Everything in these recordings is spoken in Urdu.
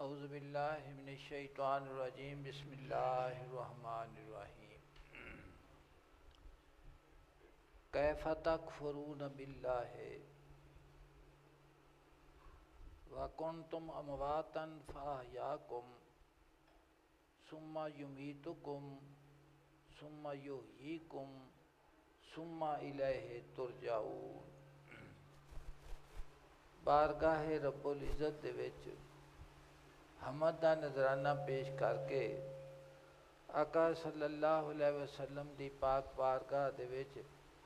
اعوذ باللہ من الشیطان الرجیم بسم اللہ الرحمن الرحیم کیف تکفرون باللہ وکنتم امواتا فاحیاکم ثم یمیتکم ثم یحییکم ثم الیہ ترجعون۔ بارگاہ رب العزت دے وچ حمد دا نذرانہ پیش کر کے آقا صلی اللہ علیہ وسلم دی پاک بارگاہ دے وچ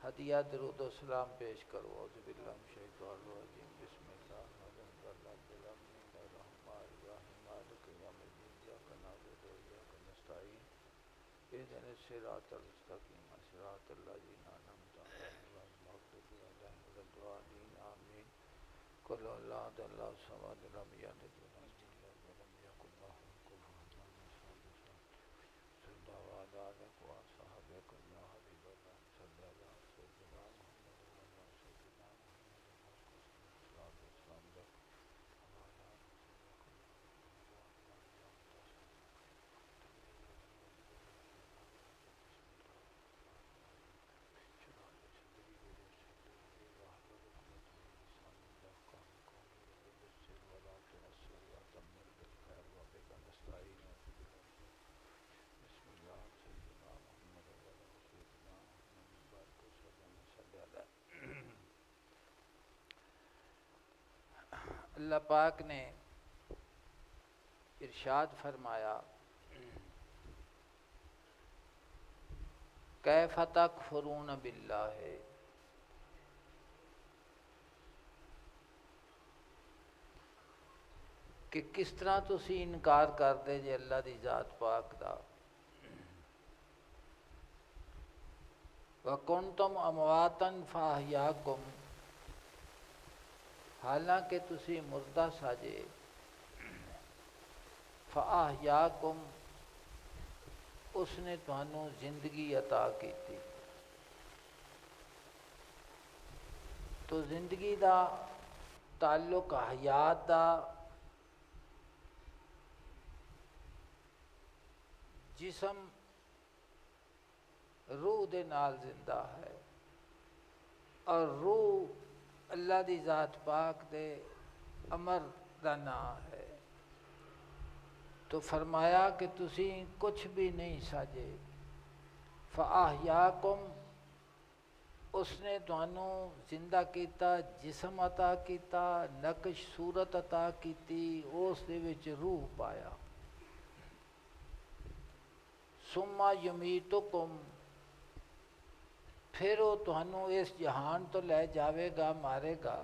ہدیہ درود و سلام پیش کرو۔ اعوذ باللہ من الشیطان الرجیم بسم اللہ الرحمن الرحیم مالک یوم الدین ایاک نعبد و ایاک نستعین اہدنا الصراط المستقیم صراط الذین انعمت علیہم غیر المغضوب علیہم ولا الضالین آمین۔ قل اللہ احد اللہ الصمد لم یلد ولم یولد ولم یکن له کفوا احد۔ صلی اللہ علیہ وصحبہ یا حبیب اللہ صلی اللہ علیہ سیدنا محمد وعلی سیدنا محمد السلام علیکم۔ اللہ پاک نے ارشاد فرمایا کیف تکفرون باللہ، کہ کس طرح تسی انکار کردے جے اللہ دی ذات پاک دا۔ وَكُنْتُمْ أَمْوَاتًا فَأَحْيَاكُمْ، حالانکہ تسی مردہ ساجے، فَأَحْيَاكُمْ، اس نے تانوں زندگی عطا کیتی۔ تو زندگی دا تعلق حیات دا جسم روح دے نال زندہ ہے، اور روح اللہ دی ذات پاک دے امر دا نام ہے۔ تو فرمایا کہ تسی کچھ بھی نہیں ساجے، فَأَحْيَاكُمْ، اس نے تانوں زندہ کیتا، جسم عطا کیتا، نقش صورت عطا کیتی، اس دے وچ روح پایا۔ ثم یمیتکم، پھر وہ تانوں اس جہان تو لے جاوے گا، مارے گا۔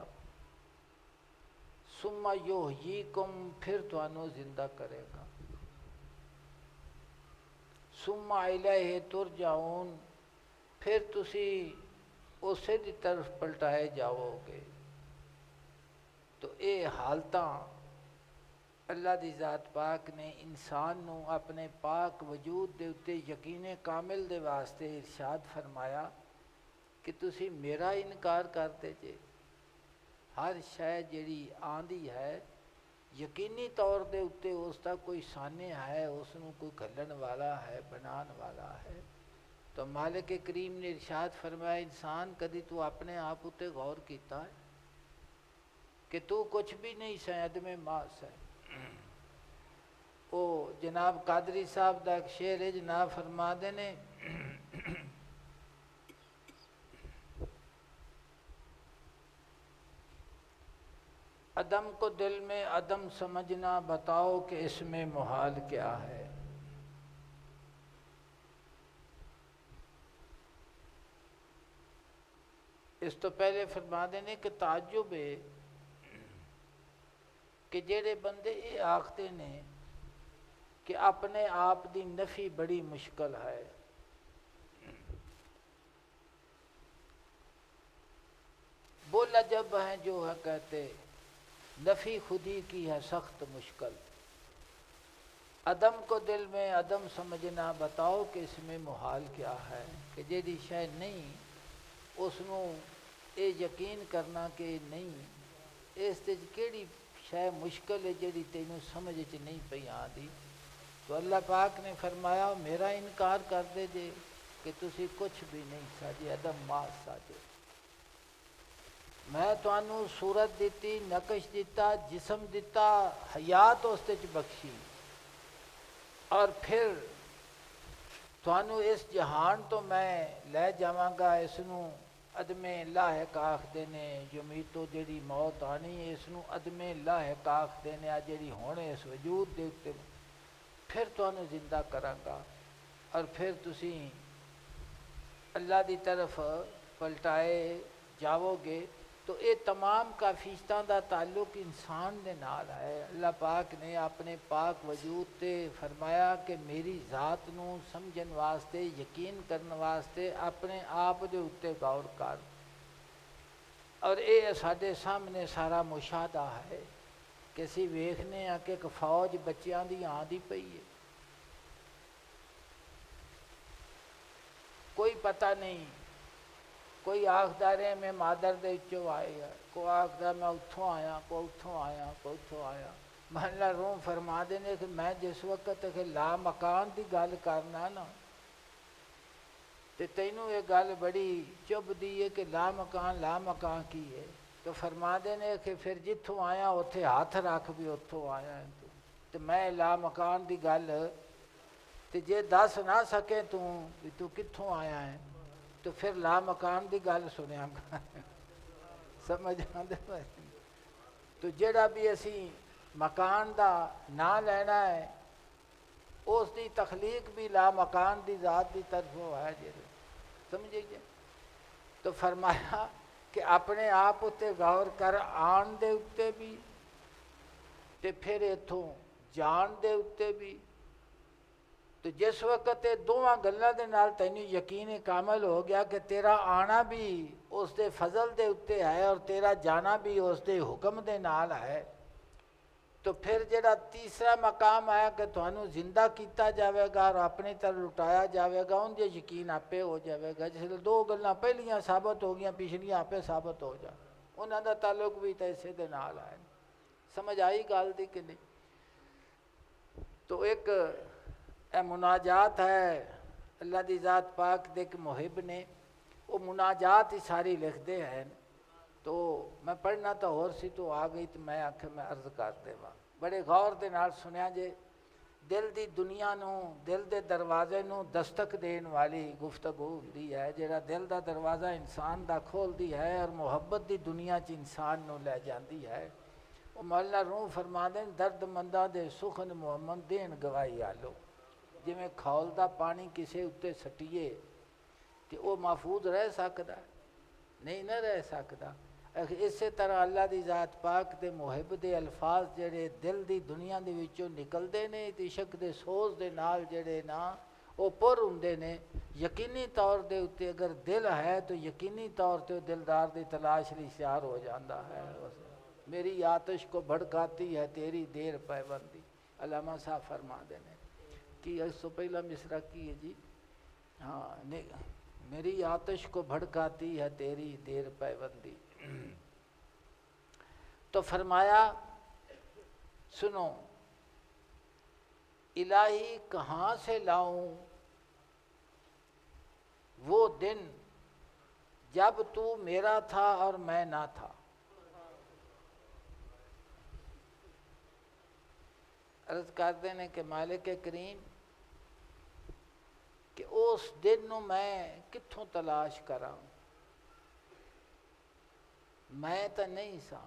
ثم یحییکم، پھر تانوں زندہ کرے گا۔ ثم الیہ ترجعون، پھر تسی اسے دی طرف پلٹائے جاؤ گے۔ تو اے حالتاں اللہ دی ذات پاک نے انسان نو اپنے پاک وجود دے اتے یقین کامل دے واسطے ارشاد فرمایا کہ تسی میرا انکار کرتے جے۔ ہر شے جڑی آندی ہے یقینی طور دے اتے اس دا کوئی سانع ہے، اس نو کوئی گھلن والا ہے، بنان والا ہے۔ تو مالک کریم نے ارشاد فرمایا انسان کدی تو اپنے آپ اتے غور کیتا ہے کہ تو کچھ بھی نہیں سیں، عدم محض ہے۔ او جناب قادری صاحب دا ایک شعر ہے، جناب فرما دے نے عدم کو دل میں عدم سمجھنا، بتاؤ کہ اس میں محال کیا ہے۔ اس تو پہلے فرما دینے کہ تعجب ہے کہ جڑے بندے یہ آختے نے کہ اپنے آپ دی نفی بڑی مشکل ہے، بولا جب ہیں جو ہے کہتے نفی خودی کی ہے سخت مشکل، عدم کو دل میں عدم سمجھنا، بتاؤ کہ اس میں محال کیا ہے۔ کہ جیڑی شے نہیں اس نو اے یقین کرنا کہ نہیں، اس تے کیڑی شے مشکل ہے جڑی تینوں سمجھ چ نہیں پئی آندی، تو اللہ پاک نے فرمایا میرا انکار کر دے جے کہ تسی کچھ بھی نہیں ساجے عدم ماس ساجے، میں تانوں صورت دیتی، نقش دیتا، جسم دیتا، حیات اس وچ بخشی، اور پھر تانوں اس جہان تو میں لے جاواں گا، اس نوں عدم لاحق آکھدے نے، یمیتو جڑی موت آنی ہے اس نوں عدم لاحق آکھدے نے، جڑی ہن اس وجود دے اتے پھر تانوں زندہ کراں گا، اور پھر تسی اللہ دی طرف پلٹائے جاؤ گے۔ تو یہ تمام کافیستاں دا تعلق انسان دے نال ہے۔ اللہ پاک نے اپنے پاک وجود تے فرمایا کہ میری ذات نوں سمجھن واسطے، یقین کرن واسطے اپنے آپ دے اتے غور کر، اور یہ ساڈے سامنے سارا مشاہدہ ہے کہ اسی ویکھنے ہاں کہ ایک فوج بچیاں دی آندی پئی ہے، کوئی پتہ نہیں، کوئی آکھدا رہے میں مادر دے وچوں آیا، کوئی آکھدا میں اتھوں آیا، کوئی اتھوں آیا، کوئی اتھوں آیا۔ محلہ روم فرما دینے کہ میں جس وقت کہ لا مکان دی گل کرنا نا، تے تینوں یہ گل بڑی چبھ دی ہے کہ لا مکان کی ہے، تو فرما دینے کہ پھر جتھوں آیا اتھے ہاتھ رکھ بھی اتھوں آیا ہے تو میں لا مکان دی گل تے جے دس نہ سکے تو کتھوں آیا ہے تو پھر لا مکان دی گل سنیا گا سمجھ آندے پئے؟ تو جڑا بھی اسی مکان دا نا لینا ہے اس دی تخلیق بھی لا مکان دی ذات دی طرفوں ہے جی، سمجھے جی؟ تو فرمایا کہ اپنے آپ اتے غور کر، آن دے اتے بھی تے پھر اتھوں جان دے اتے بھی، تو جس وقت یہ دونوں گلاں دے نال تینوں یقین کامل ہو گیا کہ تیرا آنا بھی اس دے فضل دے اتے ہے اور تیرا جانا بھی اس دے حکم دے نال ہے، تو پھر جڑا تیسرا مقام آیا کہ تھانوں زندہ کیتا جاوے گا اور اپنی طرح لٹایا جاوے گا، ان دے یقین آپے ہو جاوے گا، جس لئے دو گلاں پہلیاں ثابت ہو گیا، پچھلیاں آپے ثابت ہو جا، انہاں دا تعلق بھی تے اسے دے نال ہے۔ سمجھ آئی گل دی کہ نہیں؟ تو ایک اے مناجات ہے اللہ دی ذات پاک دے ایک محب نے، وہ مناجات ہی ساری لکھ دے ہیں، تو میں پڑھنا تو اور سی تو آ گئی تو میں آکھے میں عرض کر دے وا، بڑے غور دے نال سنیا جے، دل دی دنیا نوں، دل دے دروازے نوں دستک دین والی گفتگو ہوندی ہے، جڑا دل دا دروازہ انسان دا کھول دی ہے اور محبت دی دنیا چ انسان نوں لے جاندی ہے۔ وہ مولانا روم فرما دیں درد منداں دے سخن محمد دین گواہی آلو، جی میں کھول دا پانی کسے اتے سٹیے کہ وہ محفوظ رہ سکتا نہیں نہ رہ سکتا، اسی طرح اللہ دی ذات پاک دے محب دے الفاظ جڑے دل دی دنیا دے وچوں نکل دے نے، عشق دے سوز دے نال جڑے نا وہ پر ہوندے نے، یقینی طور دے اتے اگر دل ہے تو یقینی طور تے دلدار دی تلاش اشتہار ہو جاندہ ہے۔ میری آتش کو بھڑکاتی ہے تیری دیر پیوندی، علامہ صاحب فرما دینے کہ اس سے پہلا مصرع کی ہے جی، ہاں میری آتش کو بھڑکاتی ہے تیری دیر پیوندی، تو فرمایا سنو الہی کہاں سے لاؤں وہ دن جب تو میرا تھا اور میں نہ تھا، عرض کر دینے کہ مالک کریم کہ اس دن نو میں کتھوں تلاش کراں، میں تو نہیں سا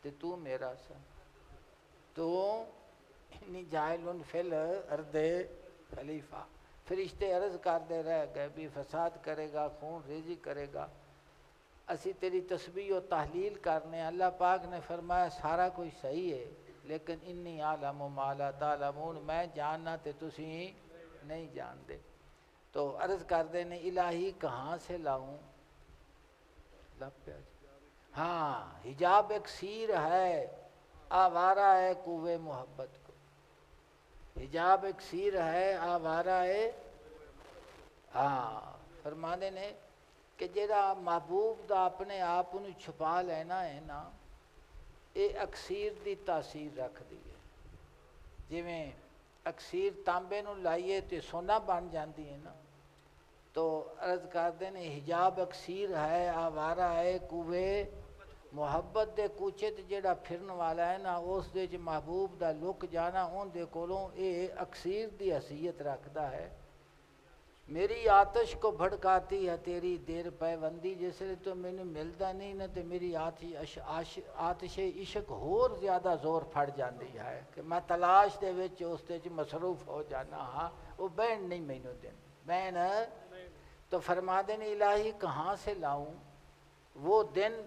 تے تو میرا سا، تو انی جائلن فی الارض خلیفہ، فرشتے عرض کردے رہ گئے بھی فساد کرے گا، خون ریزی کرے گا، اسی تیری تسبیح و تحلیل کرنے، اللہ پاک نے فرمایا سارا کچھ صحیح ہے لیکن انی عالم ما لا تعلمون، میں جاننا تے تسی نہیں جانتے، تو عرض کر دینے الہی کہاں سے لاؤں، ہاں حجاب ایک سیر ہے آوارہ ہے کوہ محبت کو، حجاب ایک سیر ہے آوارہ ہے، ہاں فرمانے نے کہ جڑا محبوب دا اپنے آپ انہوں چھپا لینا ہے نا، یہ اکسیر دی تاثیر رکھتی ہے۔ جویں اکسیر تانبے نو لائیے تو سونا بن جاندی ہے نا، تو عرض کرتے ہیں حجاب اکسیر ہے، آوارہ ہے کوے محبت دے کوچے تے جڑا پھرن والا ہے نا، اس دے چ محبوب دا لک جانا ان دے کولوں اے اکسیر دی حیثیت رکھدا ہے۔ میری آتش کو بھڑکاتی ہے تیری دیر پیوندی، جس لئے تو میں نے ملدا نہیں نا، تو میری آتش عشق ہور زیادہ زور پھڑ جاندی ہے کہ میں تلاش دے وچ اس دے مصروف ہو جانا ہاں، وہ بین نہیں مینوں دین بین۔ تو فرما دین الہی کہاں سے لاؤں وہ دن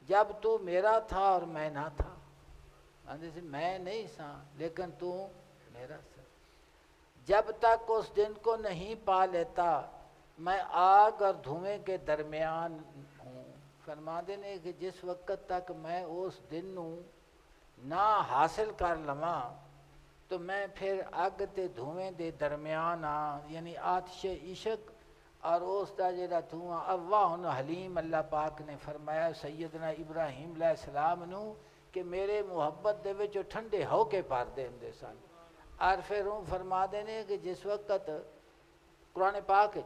جب تو میرا تھا اور میں نہ تھا، میں نہیں سا لیکن تو میرا تھا۔ جب تک اس دن کو نہیں پا لیتا میں آگ اور دھوئیں کے درمیان ہوں۔ فرما دینے کہ جس وقت تک میں اس دن نو نہ حاصل کر لواں تو میں پھر اگ تے دھوئیں دے درمیان یعنی آتش عشق اور اس دا جڑا دھواں اللہ حلیم۔ اللہ پاک نے فرمایا سیدنا ابراہیم علیہ السلام نو کہ میرے محبت دے وچ ٹھنڈے ہو کے پار دے سن۔ اور پھر فرما دینے کہ جس وقت قرآن پاک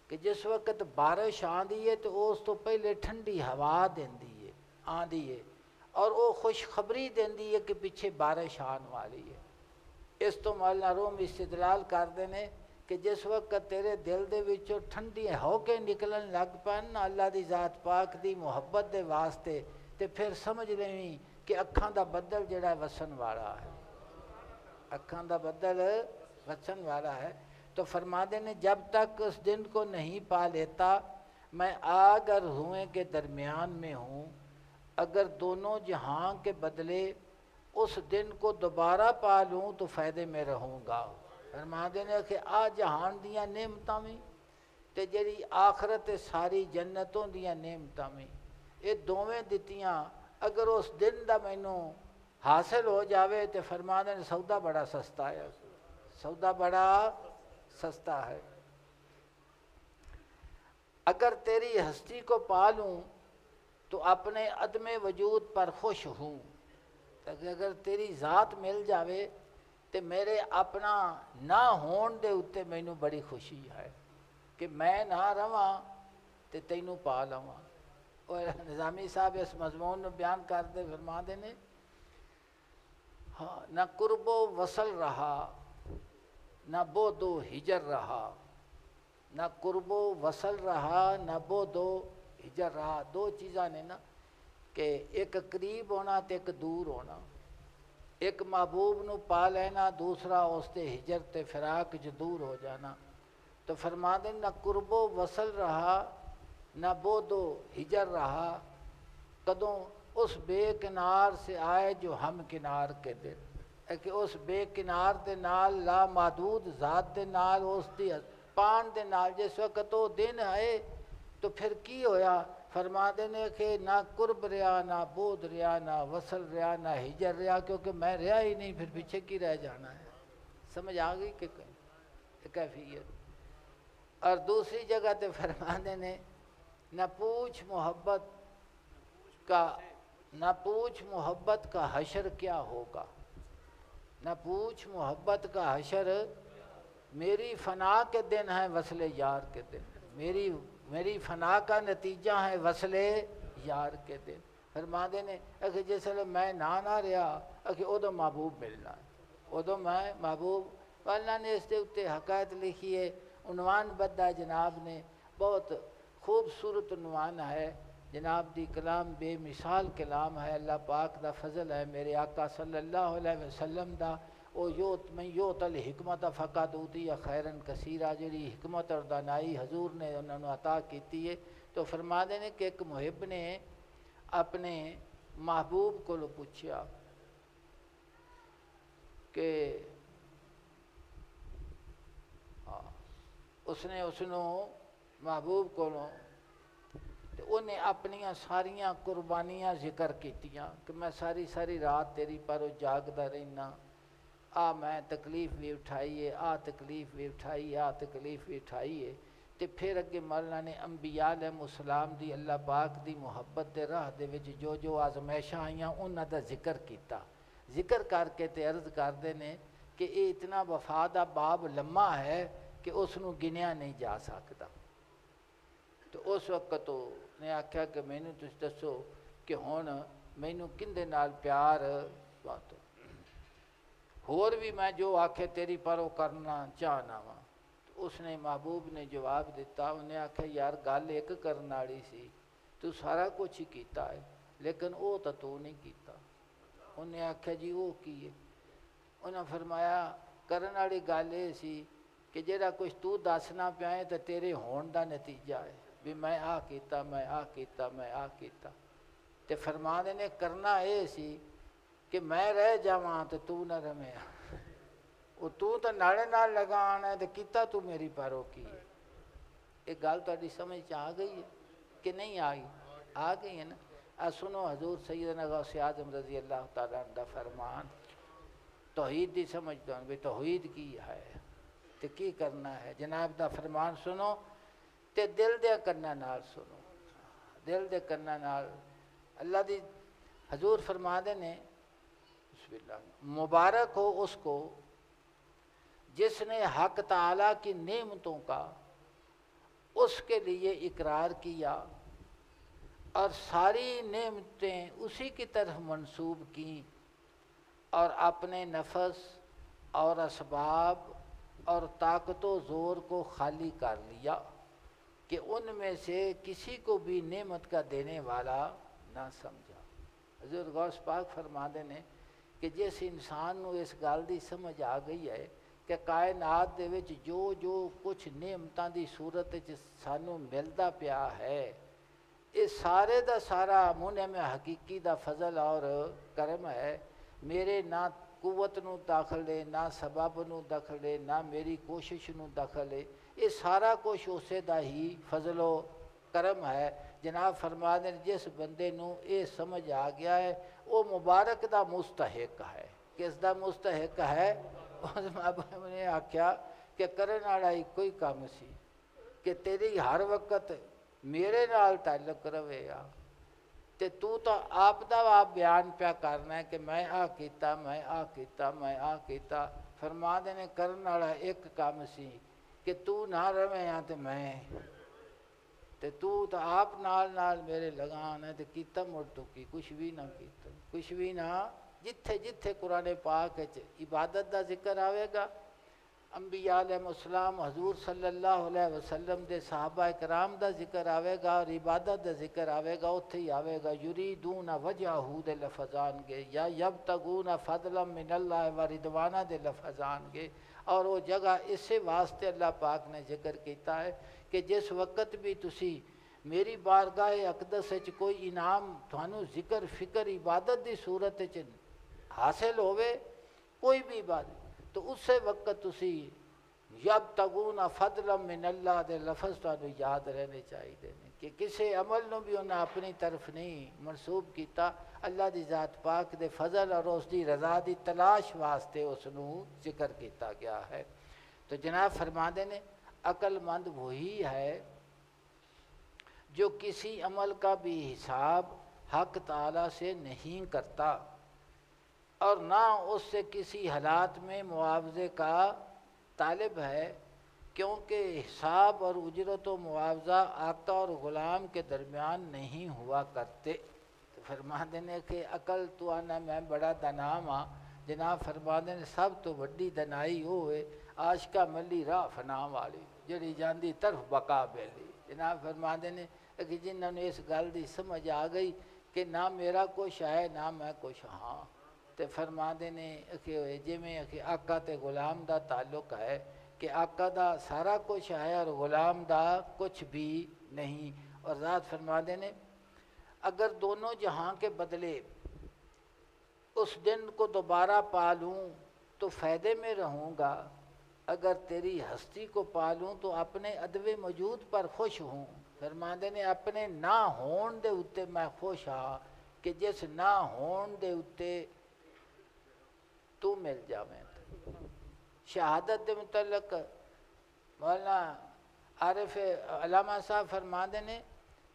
کہ جس وقت بارش آندی ہے تو اس تو پہلے ٹھنڈی ہوا دیندی ہے آندی ہے اور وہ خوشخبری دیندی ہے کہ پیچھے بارش آن والی ہے۔ اس تو مولانا روم استدلال کر دینے کہ جس وقت تیرے دل دے وچوں ٹھنڈی ہو کے نکلن لگ پن اللہ دی ذات پاک دی محبت دے واسطے، تے پھر سمجھ لیں کہ اکھاں دا بدل جڑا وسن والا ہے، اکھاں دا بدل وسن والا ہے۔ تو فرما دینے جب تک اس دن کو نہیں پا لیتا میں آگ اور دھوئیں کے درمیان میں ہوں، اگر دونوں جہاں کے بدلے اس دن کو دوبارہ پا لوں تو فائدے میں رہوں گا۔ فرما دینے کہ آ جہان دیاں نعمتاں میں تے جڑی آخرت ساری جنتوں دیاں نعمتاں میں، یہ دوویں دتیاں اگر اس دن دا مینوں حاصل ہو جاوے تو فرما دینے سودا بڑا سستا ہے، سودا بڑا سستا ہے۔ اگر تیری ہستی کو پا لوں تو اپنے عدم وجود پر خوش ہوں، اگر تیری ذات مل جاوے تو میرے اپنا نہ ہون دے اتے مینوں بڑی خوشی ہے کہ میں نہ رواں تے تینوں پا لواں۔ اور نظامی صاحب اس مضمون میں بیان کرتے فرما دینے ہاں نہ قرب و وصل رہا نہ بعد و ہجر رہا، نہ قرب و وصل رہا نہ بعد و ہجر رہا۔ دو چیزاں نے نا کہ ایک قریب ہونا تے ایک دور ہونا، ایک محبوب نو پا لینا، دوسرا اس تے ہجر تے فراق جو دور ہو جانا۔ تو فرما دیں نہ قرب و وصل رہا نہ بعد و ہجر رہا، کدوں اس بے کنار سے آئے جو ہم کنار کے دن، کہ اس بے کنار دے نال لا محدود ذات دے نال اس دی پان دے نال جس وقت وہ دن آئے تو پھر کی ہویا؟ فرما دینے کہ نہ قرب رہا نہ بود رہا نہ وصل رہا نہ ہجر رہا، کیونکہ میں رہا ہی نہیں، پھر پیچھے کی رہ جانا ہے۔ سمجھ آ گئی کہ کیفیت؟ اور دوسری جگہ تے فرما دینے نہ پوچھ محبت کا حشر کیا ہوگا، نہ پوچھ محبت کا حشر، میری فنا کے دن ہے وصل یار کے دن، میری فنا کا نتیجہ ہے وصل یار کے دن۔ فرما دینے کہ جس لئے میں نہ رہا کہ ادو محبوب ملنا ہے، ادو میں محبوب۔ اللہ نے اس دے اتے حقائق لکھی ہے، عنوان بدہ جناب نے بہت خوبصورت عنوان ہے، جناب دی کلام بے مثال کلام ہے، اللہ پاک دا فضل ہے، میرے آقا صلی اللہ علیہ وسلم دا او من یوت الحکمت فقط اوتی خیرن کثیرہ، جڑی حکمت اور دانائی حضور نے انہوں نے عطا کیتی ہے۔ تو فرما دینے کہ ایک محب نے اپنے محبوب کو پوچھا کہ اس نے محبوب کو انہیں اپنی ساریاں قربانیاں ذکر کیتیاں کہ میں ساری رات تیری پر جاگدا رہنا، میں تکلیف بھی اٹھائی ہے، تکلیف بھی اٹھائی ہے، تکلیف بھی اٹھائی ہے، تے پھر اگے مولانا نے انبیاء علیہ السلام دی اللہ پاک دی محبت دے راہ دے وچ جو جو آزمائشاں آئیاں انہاں دا ذکر کیتا، ذکر کر کے تے عرض کردے نے کہ یہ اتنا وفا دا باب لمحہ ہے کہ اس نو گنیا نہیں جا سکتا۔ تو اس وقت نے آکھیا کہ مینوں تسی دسو کہ ہن مینوں کندے نال پیار بات ہور بھی میں جو آکھے تیری پرو کرنا چاہنا وا۔ اس نے محبوب نے جواب دیتا، انہیں آکھیا یار گل ایک کرن والی سی، تو سارا کچھ ہی کیتا ہے لیکن وہ تو نہیں کیتا۔ انہیں آکھیا جی وہ کی ہے؟ انہیں فرمایا کرن والی گل یہ سی کہ جہاں کچھ تو دسنا پیا ہے تو تیرے ہون دا نتیجہ ہے بھی میں آ کیتا، میں آ کیتا، میں آ کیتا۔ تے فرما نے کرنا یہ سی کہ میں رہ جاواں تو نہ رہے، وہ تو نالے نال لگا آنا ہے تو کیتا تو میری پیرو کی ہے۔ ایک گل تہاڈی سمجھ آ گئی ہے کہ نہیں آئی؟ آ گئی ہے نا۔ سنو حضور سیدنا غوث اعظم رضی اللہ تعالیٰ عنہ دا فرمان، توحید دی سمجھ دو بھی توحید کی ہے تے کی کرنا ہے۔ جناب دا فرمان سنو تے دل دے کنا نال سنو، دل دے کنا نال۔ اللہ دی حضور فرما دے نے بسم اللہ، مبارک ہو اس کو جس نے حق تعالیٰ کی نعمتوں کا اس کے لیے اقرار کیا اور ساری نعمتیں اسی کی طرف منسوب کیں اور اپنے نفس اور اسباب اور طاقت و زور کو خالی کر لیا کہ ان میں سے کسی کو بھی نعمت کا دینے والا نہ سمجھا۔ حضور غوث پاک فرما دے نے کہ جس انسان نو اس گل دی سمجھ آ گئی ہے کہ کائنات دے وچ جو جو کچھ نعمتاں دی صورت وچ سانوں ملدا پیا ہے، یہ سارے دا سارا منعم حقیقی دا فضل اور کرم ہے۔ میرے نہ قوت نو دخل ہے، نہ سبب نو دخل ہے، نہ میری کوشش نو دخل ہے، یہ سارا کچھ اسے دا ہی فضل و کرم ہے۔ جناب فرما دیں جس بندے نو یہ سمجھ آ گیا ہے وہ مبارک دا مستحق ہے۔ کس دا مستحق ہے؟ اس محبوب نے آکھیا کہ کرن والا ایک ہی کام سی کہ تیری ہر وقت میرے نال تعلق رہے گا تے تو آپ دا آپ بیان پیا کرنا ہے کہ میں آ کیتا، میں آ کیتا، میں آ کیتا۔ فرما دینے کرن والا ایک کام سی کہ تو نہ رہے ہاں تے میں تے تو آپ نال میرے لگان ہے تے کیتا مڑ تو کی کچھ بھی نہ کیتا، کچھ بھی نہ۔ جتھے جتھے قرآن پاک عبادت دا ذکر آوے گا، انبیاء علیہ السلام حضور صلی اللہ علیہ وسلم دے صحابہ کرام دا ذکر آوے گا اور عبادت دا ذکر آوے گا، اتھے ہی آوے گا یریدون وجہہ دے لفظ آن گے یا یبتغون فضلا من اللہ و رضوانہ دے لفظ آن گے۔ اور وہ جگہ اسے واسطے اللہ پاک نے ذکر کیتا ہے کہ جس وقت بھی تسی میری بارگاہ اقدس وچ کوئی انعام تھانوں ذکر فکر عبادت دی صورت وچ حاصل ہوئے، کوئی بھی عبادت، تو اسے وقت تسی یبتغون فضلا من اللہ دے لفظ تانوں یاد رہنے چاہیے کہ کسی عمل نو بھی انہیں اپنی طرف نہیں منسوب کیتا، اللہ دی ذات پاک دے فضل اور اس دی رضا دی تلاش واسطے اس نو ذکر کیتا گیا ہے۔ تو جناب فرما دے نے عقل مند وہی ہے جو کسی عمل کا بھی حساب حق تعالیٰ سے نہیں کرتا اور نہ اس سے کسی حالات میں معاوضے کا طالب ہے، کیونکہ حساب اور اجرت و معاوضہ آقا اور غلام کے درمیان نہیں ہوا کرتے۔ تو فرما دینے کہ عقل تو آنا میں بڑا دنا ہاں، جناب فرما دینے سب تو وڈی دنائی ہوئے عاشقہ ملی راہ فنا والی جڑی جاندی طرف بقا بیلی۔ جناب فرما دینے کہ جنہوں نے اس گل دی سمجھ آ گئی کہ نہ میرا کچھ ہے نہ میں کچھ ہاں، تے فرما دینے کہ جی میں کہ آقا تے غلام دا تعلق ہے کہ آقا دا سارا کچھ ہے اور غلام دا کچھ بھی نہیں۔ اور ذات فرما دینے اگر دونوں جہاں کے بدلے اس دن کو دوبارہ پالوں تو فائدے میں رہوں گا، اگر تیری ہستی کو پالوں تو اپنے عدم موجود پر خوش ہوں۔ فرما دینے اپنے نہ ہون دے اتے میں خوش ہاں کہ جس نہ ہون دے اتے تو مل جاویں۔ شہادت دے متعلق مولانا عارف علامہ صاحب فرماندے نے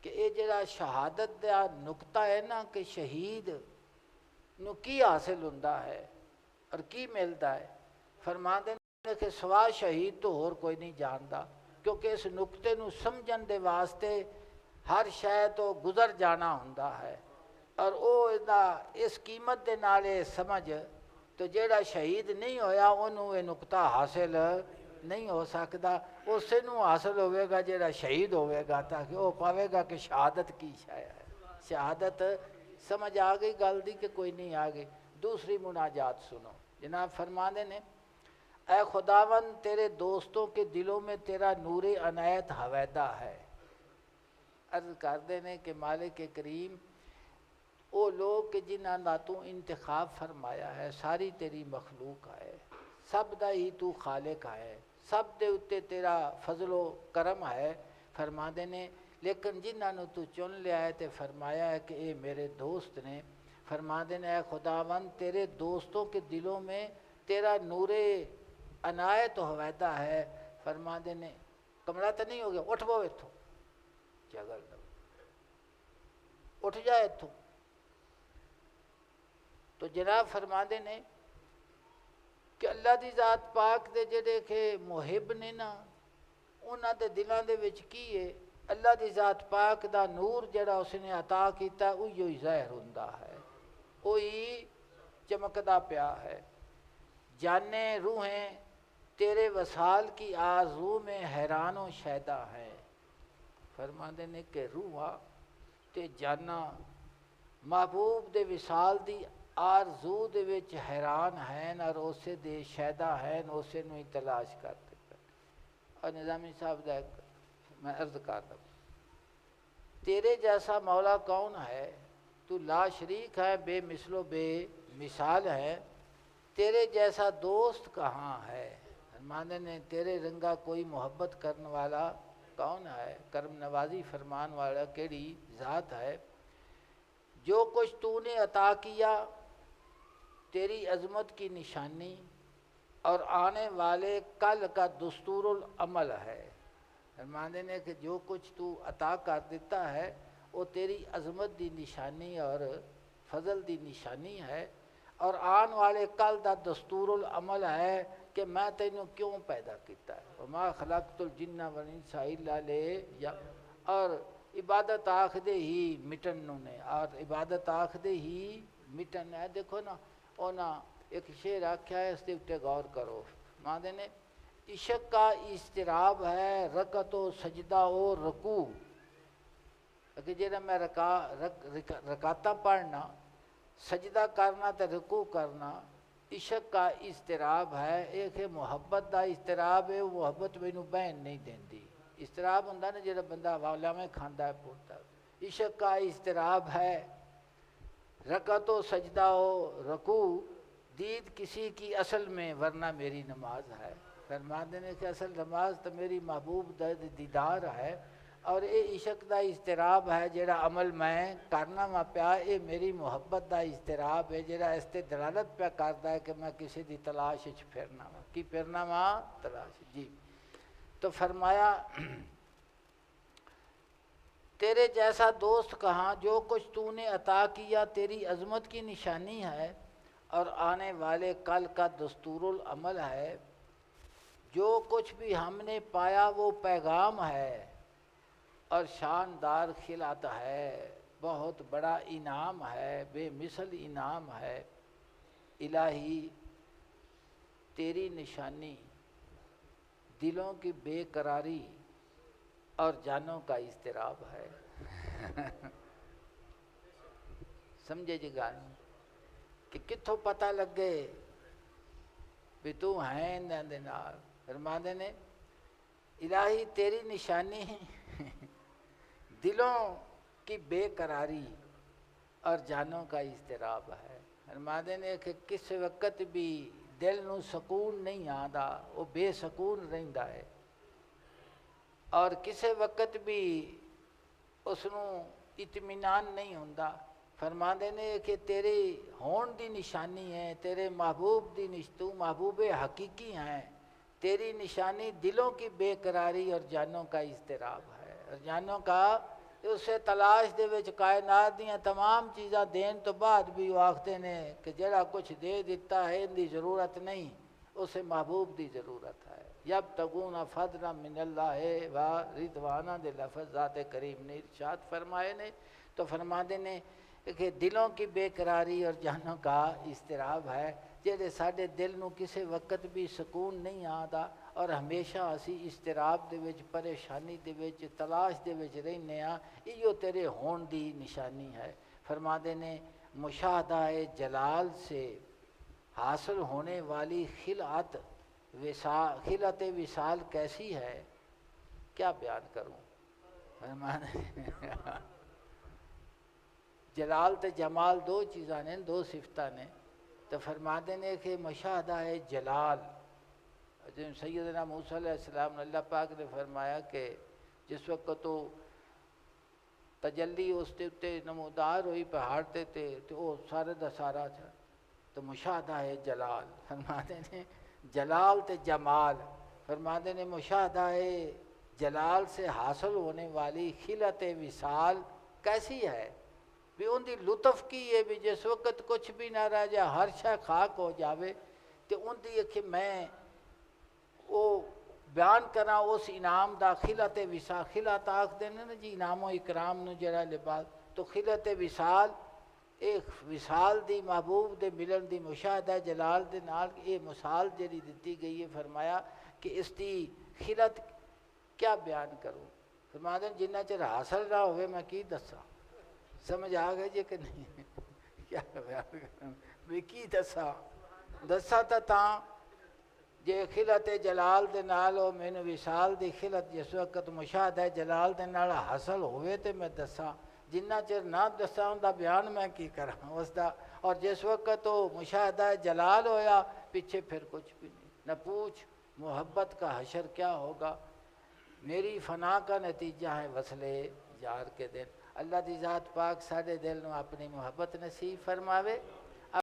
کہ یہ جڑا شہادت دا نقطہ ہے نا کہ شہید نو کی حاصل ہوندا ہے اور کی ملتا ہے، فرماندے نے کہ سوا شہید تو اور کوئی نہیں جاندا، کیونکہ اس نقطے نو سمجھن دے واسطے ہر شے تو گزر جانا ہوندا ہے، اور اس قیمت دے نال سمجھ تو جیڑا شہید نہیں ہویا انہوں یہ نقطہ حاصل نہیں ہو سکتا، اسے نو حاصل ہوئے گا جیڑا شہید ہوئے گا، تاکہ وہ پاوے گا کہ شہادت کی شے ہے۔ شہادت سمجھ آ گئی گل دی کہ کوئی نہیں آ گئی؟ دوسری مناجات سنو، جناب فرماندے نے اے خداوند تیرے دوستوں کے دلوں میں تیرا نور عنایت حویدہ ہے۔ عرض کردے نے کہ مالک کریم وہ لوگ کہ جنہاں دا تو انتخاب فرمایا ہے، ساری تیری مخلوق ہے، سب دا ہی تو خالق ہے، سب دے اتے تیرا فضل و کرم ہے، فرماندے نے لیکن جنہاں نو تو چن لیا ہے تے فرمایا ہے کہ اے میرے دوست نے، فرماندے نے اے خداوند تیرے دوستوں کے دلوں میں تیرا نور عنایت و حویدہ ہے، فرماندے نے کمرہ تو نہیں ہو گیا، اٹھ بو اتھوں، جگل دو اٹھ جائے اتھوں۔ تو جناب فرماندے نے کہ اللہ دی ذات پاک دے جڑے کہ محب نے نا انہاں دے دلاں دے وچ کی ہے، اللہ دی ذات پاک دا نور جڑا اس نے عطا کیتا وہی ظاہر ہوندا ہے، وہی چمکدا پیا ہے۔ جانے روحیں تیرے وصال کی آرزو میں حیران و شیدا ہے، فرماندے نے کہ روحاں تے جانا محبوب دے وصال دی آرزو دے وچ حیران ہیں اور اسے دے شیدا ہیں، اسے نو ہی تلاش کرتے ہیں۔ اور نظامی صاحب دا میں عرض کرتا ہوں تیرے جیسا مولا کون ہے، تو لا شریک ہے، بے مثل و بے مثال ہے، تیرے جیسا دوست کہاں ہے، فرماندے نے تیرے رنگا کوئی محبت کرنے والا کون ہے، کرم نوازی فرمان والا کیڑی ذات ہے۔ جو کچھ تو نے عطا کیا تیری عظمت کی نشانی اور آنے والے کل کا دستور العمل ہے، فرماندے نے کہ جو کچھ تو عطا کر دیتا ہے وہ تیری عظمت دی نشانی اور فضل دی نشانی ہے، اور آن والے کل دا دستور العمل ہے کہ میں تینوں کیوں پیدا کیتا ہے، وما خلقت الجن والانس الا یا، اور عبادت آکھ دے ہی مٹن نو نے، اور عبادت آکھ دے ہی مٹن ہے۔ دیکھو نا اونا ایک شعر آکھیا ہے، اس دے اتے غور کرو، ماندے نے عشق کا اضطراب ہے رکعت و سجدہ و رکوع، کہ جیڑا میں رکعتاں پڑھنا، سجدہ کرنا تے رکوع کرنا، عشق کا اضطراب ہے، ایک ہے محبت دا اضطراب ہے، وہ محبت مینوں بہن نہیں دیندی، اضطراب ہوندا نا جیڑا بندہ والا میں کھاندا ہے پھرتا ہے، عشق کا اضطراب ہے رکعت و سجدہ و رکوع، دید کسی کی اصل میں ورنہ میری نماز ہے، فرماندے نے کہ اصل نماز تو میری محبوب دا دیدار ہے، اور اے عشق دا اضطراب ہے جیڑا عمل میں کرنا وا پیا، اے میری محبت دا اضطراب ہے جیڑا اس تے دلالت پیا کردا ہے کہ میں کسی دی تلاش وچ پھرنا وا، کی پھرنا وا تلاش۔ جی تو فرمایا تیرے جیسا دوست کہاں، جو کچھ تو نے عطا کیا تیری عظمت کی نشانی ہے اور آنے والے کل کا دستور العمل ہے، جو کچھ بھی ہم نے پایا وہ پیغام ہے اور شاندار خلعت ہے، بہت بڑا انعام ہے، بے مثل انعام ہے، الہی تیری نشانی دلوں کی بے قراری اور جانوں کا اضطراب ہے۔ سمجھے جی گل کہ کتھوں پتہ لگے بھی تو ہیں دے نال، فرماندے نے الہی تیری نشانی دلوں کی بے قراری اور جانوں کا اضطراب ہے، فرماندے نے کہ کس وقت بھی دل نو سکون نہیں آندا، وہ بے سکون رہندا ہے، اور کسے وقت بھی اس نو اطمینان نہیں ہوندا، فرماندے نے کہ تیرے ہون دی نشانی ہے، تیرے محبوب دی تو محبوب حقیقی ہیں، تیری نشانی دلوں کی بے قراری اور جانوں کا اضطراب ہے۔ اور جانوں کا اسے تلاش دے وچ کائنات دیاں تمام چیزاں دین تو بعد بھی وہ آختے نے کہ جڑا کچھ دے دیتا ہے ان دی ضرورت نہیں، اسے محبوب دی ضرورت ہے۔ یبتغون فضلا من اللہ و رضوانہ دے لفظ ذات کریم نے ارشاد فرمائے نے، تو فرماتے نے کہ دلوں کی بے قراری اور جانوں کا اضطراب ہے، جہے ساڈے دل نو کسی وقت بھی سکون نہیں آتا اور ہمیشہ اسی اضطراب دے وچ، پریشانی دے وچ، تلاش دے وچ رہنے ہاں، ایو تیرے ہون دی نشانی ہے۔ فرماتے نے مشاہدہ جلال سے حاصل ہونے والی خلعت وصال کیسی ہے، کیا بیان کروں۔ فرماتے جلال تے جمال دو چیزاں نے، دو صفتاں نے، تو فرماتے نے کہ مشاہدہ جلال، سیدنا موسیٰ علیہ السلام نے اللہ پاک نے فرمایا کہ جس وقت تو تجلی اس تے اتے نمودار ہوئی پہاڑ تے تو وہ سارے دا سارا تھا، تو مشاہدہ جلال، فرماتے نے جلال تے جمال، فرماتے نے مشاہدہ جلال سے حاصل ہونے والی خلعت وصال کیسی ہے، بھی ان دی لطف کی ہے، بھی جس وقت کچھ بھی نہ رہ جائے، ہر شے خاک ہو جاوے، تو ان دی کہ میں وہ بیان کرا اس انعام دا خلعت وصال، خلعت آکھ دینے نا جی انعام و اکرام نو جڑا لباس، تو خلعت وصال ایک وصال دی محبوب دے ملن دی مشاہدہ جلال دے نال یہ مثال جڑی دتی گئی ہے، فرمایا کہ اس دی خلعت کیا بیان کروں۔ فرماتے ہیں جنہ چر حاصل نہ ہوئے میں کی دسا، سمجھ آ گئے جی کہ نہیں، کیا بیان کروں میں کی دسا تاں جے خلعت جلال دے نال او مینوں وصال دی خلعت جس وقت مشاہدہ جلال دے نال حاصل ہوئے تے میں دساں، جنہ چر نہ دساں ان دا بیان میں کی کراں اس دا، اور جس وقت او مشاہدہ جلال ہویا پیچھے پھر کچھ بھی نہیں، نہ پوچھ محبت کا حشر کیا ہوگا، میری فنا کا نتیجہ ہے وصلے یار کے دن۔ اللہ دی ذات پاک ساڈے دل نو اپنی محبت نصیب فرماوے۔